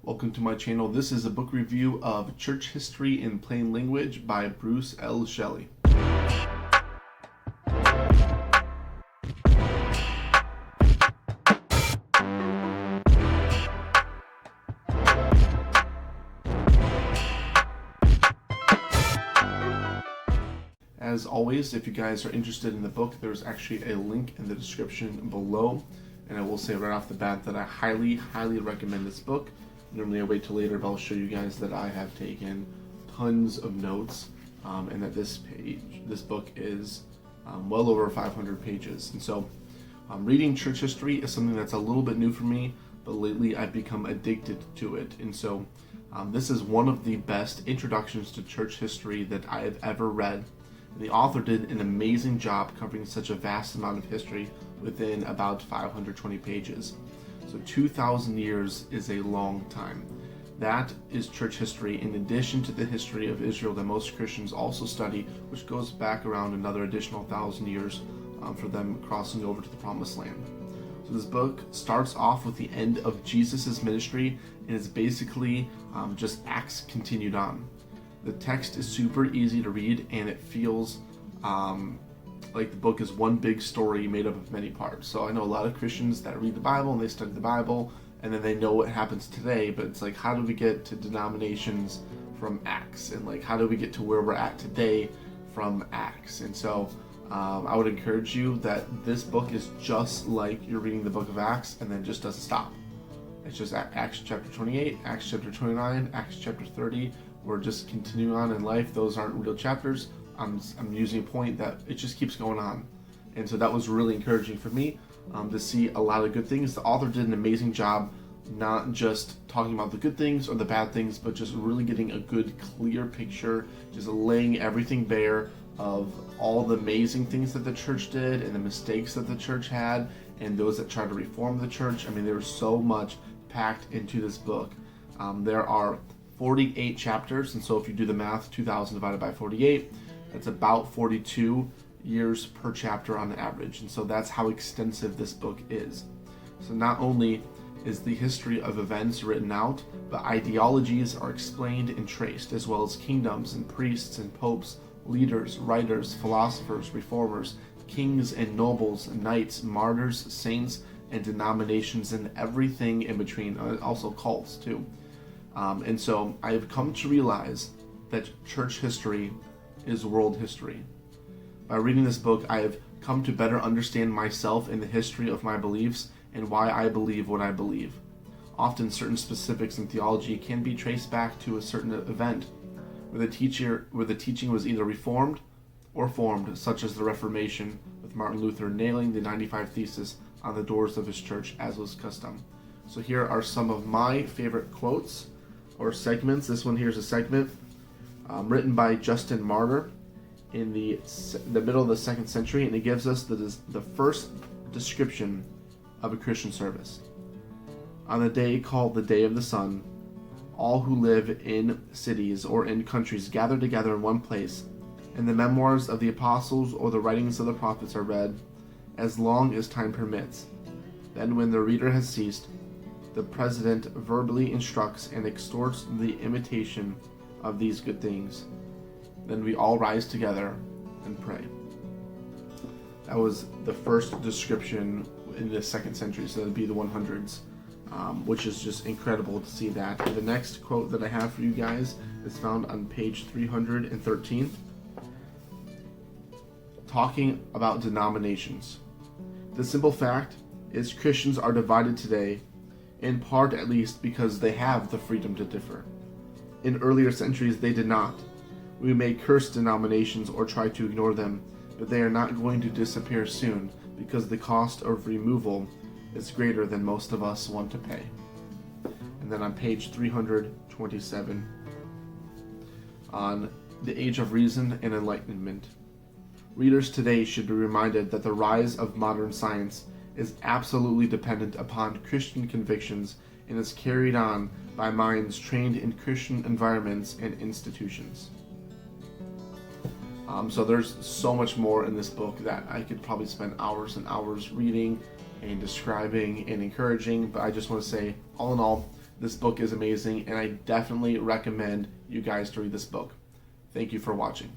Welcome to my channel. This is a book review of Church History in Plain Language by Bruce L. Shelley. As always, if you guys are interested in the book, there's actually a link in the description below. And I will say right off the bat that I highly recommend this book. Normally I wait till later, but I'll show you guys that I have taken tons of notes, and that this book is well over 500 pages. And so reading church history is something that's a little bit new for me, but lately I've become addicted to it. And so this is one of the best introductions to church history that I have ever read. The author did an amazing job covering such a vast amount of history within about 520 pages. So 2,000 years is a long time. That is church history in addition to the history of Israel that most Christians also study, which goes back around another additional 1,000 years for them crossing over to the Promised Land. So this book starts off with the end of Jesus' ministry and is basically just Acts continued on. The text is super easy to read and it feels like the book is one big story made up of many parts. So I know a lot of Christians that read the Bible and they study the Bible and then they know what happens today, but it's like, how do we get to denominations from Acts? And like, how do we get to where we're at today from Acts? And so I would encourage you that this book is just like you're reading the book of Acts and then just doesn't stop. It's just Acts chapter 28, Acts chapter 29, Acts chapter 30. We're just continuing on in life. Those aren't real chapters. I'm using a point that it just keeps going on. And so that was really encouraging for me to see a lot of good things. The author did an amazing job, not just talking about the good things or the bad things, but just really getting a good, clear picture, just laying everything bare of all the amazing things that the church did and the mistakes that the church had and those that tried to reform the church. I mean, there was so much packed into this book. There are 48 chapters, and so if you do the math, 2,000 divided by 48, that's about 42 years per chapter on average. And so that's how extensive this book is. So not only is the history of events written out, but ideologies are explained and traced, as well as kingdoms and priests and popes, leaders, writers, philosophers, reformers, kings and nobles, knights, martyrs, saints, and denominations, and everything in between, also cults too. And so I have come to realize that church history is world history. By reading this book, I have come to better understand myself and the history of my beliefs and why I believe what I believe. Often certain specifics in theology can be traced back to a certain event where the teaching was either reformed or formed, such as the Reformation, with Martin Luther nailing the 95 Theses on the doors of his church as was custom. So here are some of my favorite quotes or segments. This one here is a segment written by Justin Martyr in the middle of the 2nd century, and it gives us the first description of a Christian service. On the day called the Day of the Sun, all who live in cities or in countries gather together in one place, and the memoirs of the apostles or the writings of the prophets are read as long as time permits. Then when the reader has ceased, the president verbally instructs and exhorts the imitation of these good things. Then we all rise together and pray. That was the first description in the 2nd century, so that would be the 100s, which is just incredible to see that. And the next quote that I have for you guys is found on page 313, talking about denominations. The simple fact is Christians are divided today, in part at least because they have the freedom to differ. In earlier centuries they did not. We may curse denominations or try to ignore them, but they are not going to disappear soon because the cost of removal is greater than most of us want to pay. And then on page 327, on the age of reason and enlightenment. Readers today should be reminded that the rise of modern science is absolutely dependent upon Christian convictions and is carried on by minds trained in Christian environments and institutions. So there's so much more in this book that I could probably spend hours and hours reading and describing and encouraging, but I just want to say, all in all, This book is amazing, and I definitely recommend you guys to read this book. Thank you for watching.